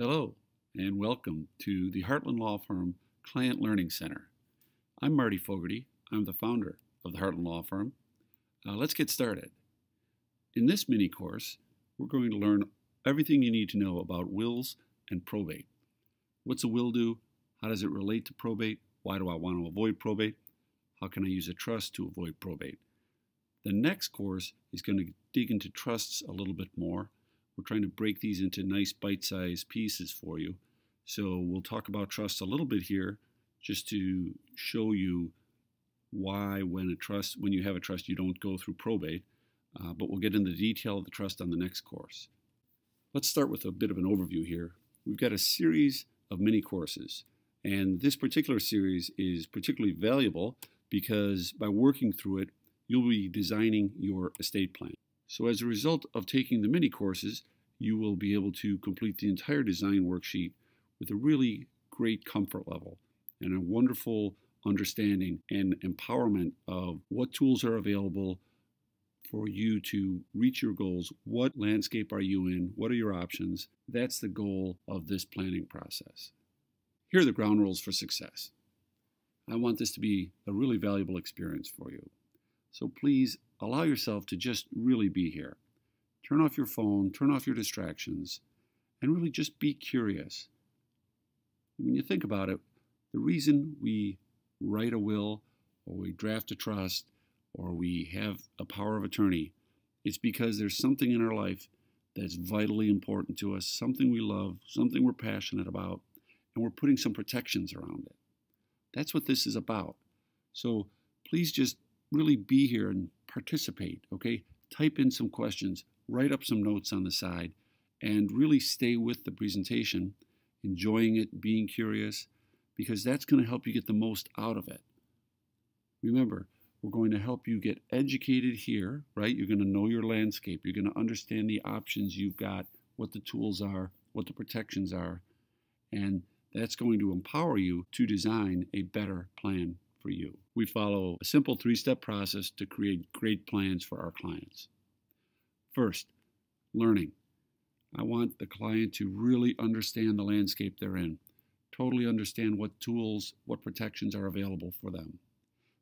Hello, and welcome to the Heartland Law Firm Client Learning Center. I'm Marty Fogarty. I'm the founder of the Heartland Law Firm. Let's get started. In this mini course, we're going to learn everything you need to know about wills and probate. What's a will do? How does it relate to probate? Why do I want to avoid probate? How can I use a trust to avoid probate? The next course is going to dig into trusts a little bit more. We're trying to break these into nice bite-sized pieces for you. So we'll talk about trusts a little bit here just to show you why when you have a trust, you don't go through probate. But we'll get into the detail of the trust on the next course. Let's start with a bit of an overview here. We've got a series of mini courses, and this particular series is particularly valuable because by working through it, you'll be designing your estate plan. So as a result of taking the mini courses, you will be able to complete the entire design worksheet with a really great comfort level and a wonderful understanding and empowerment of what tools are available for you to reach your goals. What landscape are you in? What are your options? That's the goal of this planning process. Here are the ground rules for success. I want this to be a really valuable experience for you. So please allow yourself to just really be here. Turn off your phone, turn off your distractions, and really just be curious. When you think about it, the reason we write a will or we draft a trust or we have a power of attorney, it's because there's something in our life that's vitally important to us, something we love, something we're passionate about, and we're putting some protections around it. That's what this is about. So please just really be here and participate, okay? Type in some questions, write up some notes on the side, and really stay with the presentation, enjoying it, being curious, because that's going to help you get the most out of it. Remember, we're going to help you get educated here, right? You're going to know your landscape. You're going to understand the options you've got, what the tools are, what the protections are, and that's going to empower you to design a better plan for you. We follow a simple three-step process to create great plans for our clients. First, learning. I want the client to really understand the landscape they're in, totally understand what tools, what protections are available for them.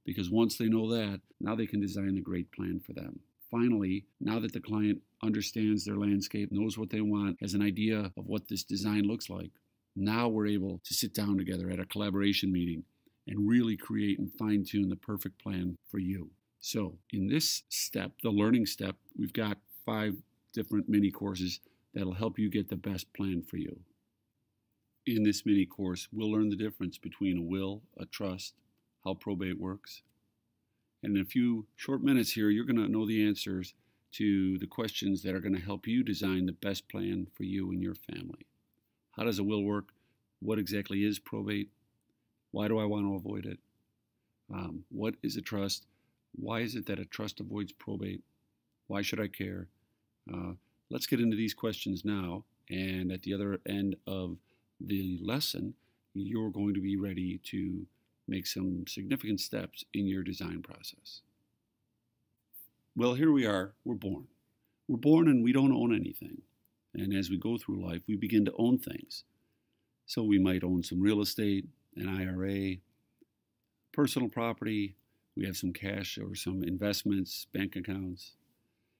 Because once they know that, now they can design a great plan for them. Finally, now that the client understands their landscape, knows what they want, has an idea of what this design looks like, now we're able to sit down together at a collaboration meeting and really create and fine-tune the perfect plan for you. So in this step, the learning step, we've got 5 different mini courses that'll help you get the best plan for you. In this mini course, we'll learn the difference between a will, a trust, how probate works. And in a few short minutes here, you're going to know the answers to the questions that are going to help you design the best plan for you and your family. How does a will work? What exactly is probate? Why do I want to avoid it? What is a trust? Why is it that a trust avoids probate? Why should I care? Let's get into these questions now. And at the other end of the lesson, you're going to be ready to make some significant steps in your design process. Well, here we are. We're born. We're born and we don't own anything. And as we go through life, we begin to own things. So we might own some real estate, an IRA, personal property, we have some cash or some investments, bank accounts.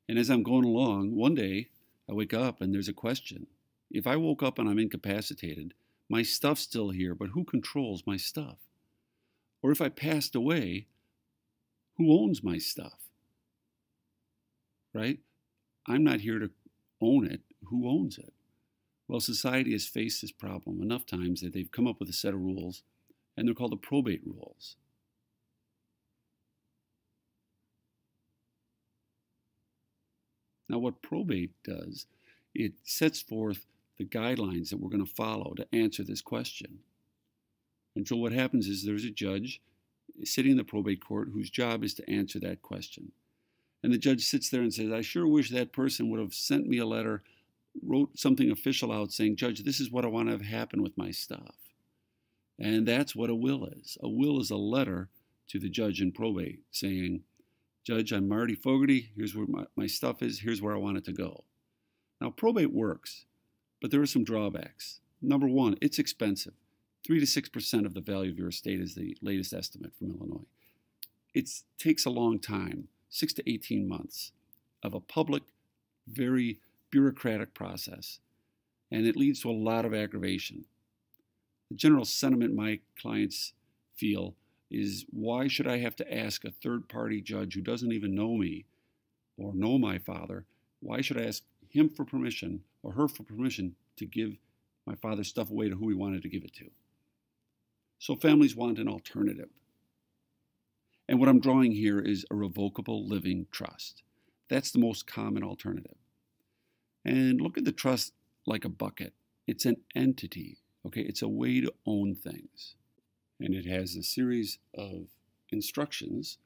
And as I'm going along, one day I wake up and there's a question. If I woke up and I'm incapacitated, my stuff's still here, but who controls my stuff? Or if I passed away, who owns my stuff? Right? I'm not here to own it. Who owns it? Well, society has faced this problem enough times that they've come up with a set of rules, and they're called the probate rules. Now, what probate does, it sets forth the guidelines that we're going to follow to answer this question. And so what happens is there's a judge sitting in the probate court whose job is to answer that question. And the judge sits there and says, I sure wish that person would have sent me a letter, wrote something official out saying, Judge, this is what I want to have happen with my stuff. And that's what a will is. A will is a letter to the judge in probate saying, Judge, I'm Marty Fogarty. Here's where my stuff is. Here's where I want it to go. Now, probate works, but there are some drawbacks. Number one, it's expensive. 3 to 6% of the value of your estate is the latest estimate from Illinois. It takes a long time, 6 to 18 months, of a public, very bureaucratic process, and it leads to a lot of aggravation. The general sentiment my clients feel is, why should I have to ask a third-party judge who doesn't even know me or know my father? Why should I ask him for permission or her for permission to give my father's stuff away to who he wanted to give it to? So families want an alternative. And what I'm drawing here is a revocable living trust. That's the most common alternative. And look at the trust like a bucket. It's an entity, okay? It's a way to own things. And it has a series of instructions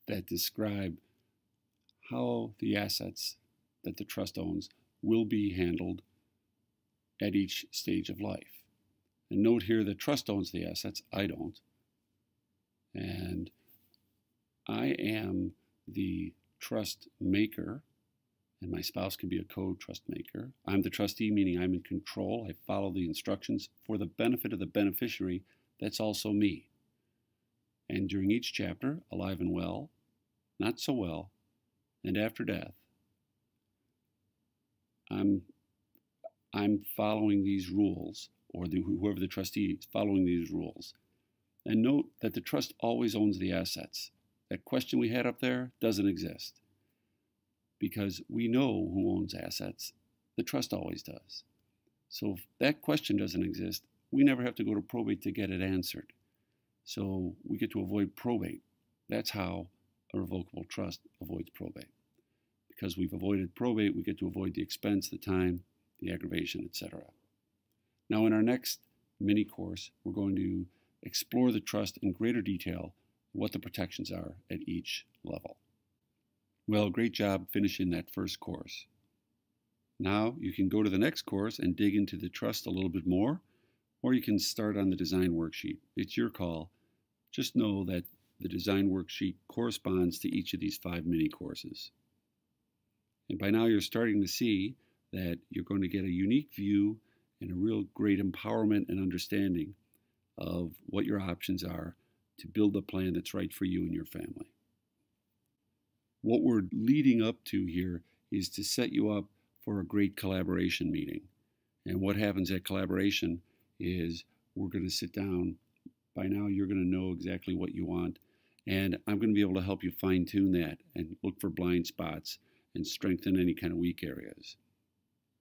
that describe how the assets that the trust owns will be handled at each stage of life. And note here that trust owns the assets, I don't. And I am the trust maker, and my spouse can be a co-trust maker. I'm the trustee, meaning I'm in control. I follow the instructions for the benefit of the beneficiary. That's also me. And during each chapter, alive and well, not so well, and after death, I'm following these rules, or whoever the trustee is following these rules. And note that the trust always owns the assets. That question we had up there doesn't exist, because we know who owns assets. The trust always does. So if that question doesn't exist, we never have to go to probate to get it answered. So we get to avoid probate. That's how a revocable trust avoids probate. Because we've avoided probate, we get to avoid the expense, the time, the aggravation, etc. Now in our next mini course, we're going to explore the trust in greater detail, what the protections are at each level. Well, great job finishing that first course. Now you can go to the next course and dig into the trust a little bit more, or you can start on the design worksheet. It's your call. Just know that the design worksheet corresponds to each of these 5 mini courses. And by now you're starting to see that you're going to get a unique view and a real great empowerment and understanding of what your options are to build a plan that's right for you and your family. What we're leading up to here is to set you up for a great collaboration meeting. And what happens at collaboration is we're going to sit down. By now you're going to know exactly what you want, and I'm going to be able to help you fine-tune that and look for blind spots and strengthen any kind of weak areas.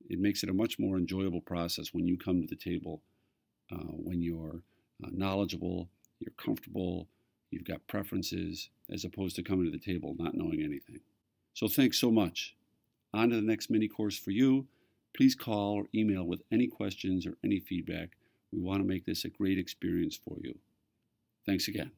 It makes it a much more enjoyable process when you come to the table, when you're knowledgeable, you're comfortable, you've got preferences, as opposed to coming to the table not knowing anything. So thanks so much. On to the next mini course for you. Please call or email with any questions or any feedback. We want to make this a great experience for you. Thanks again.